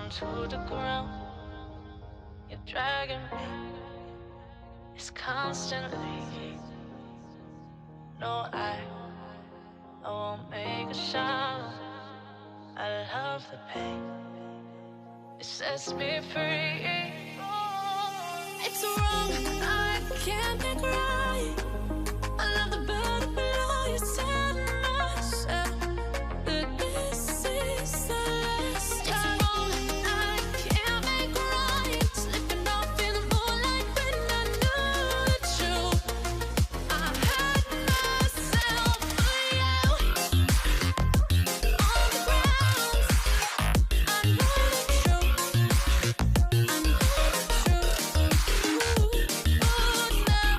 down to the ground. You're dragging me, it's constantly. No, I won't make a sound. I love the pain, it sets me free. It's wrong, I can't make right. I love the bird below you said myself that this is the last time. It's wrong, I can't make right. Slipping off in the moonlight when I knew the truth. I had myself for you. On the ground, I know the truth. I know the truth. Ooh, now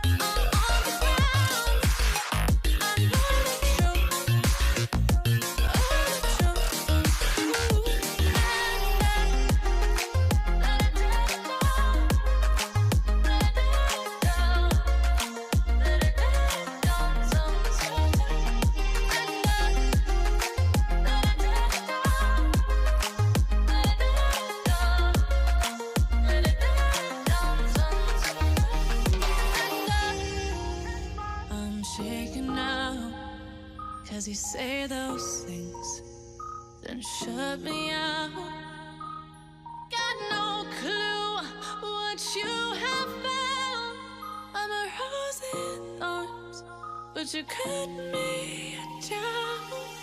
I'm on the ground. I know the truth. Oh, the truth. I'm shaking now, 'cause you say those things, then shut me out. Got no clue what you have found. I'm a rose in thorns, but you cut me down.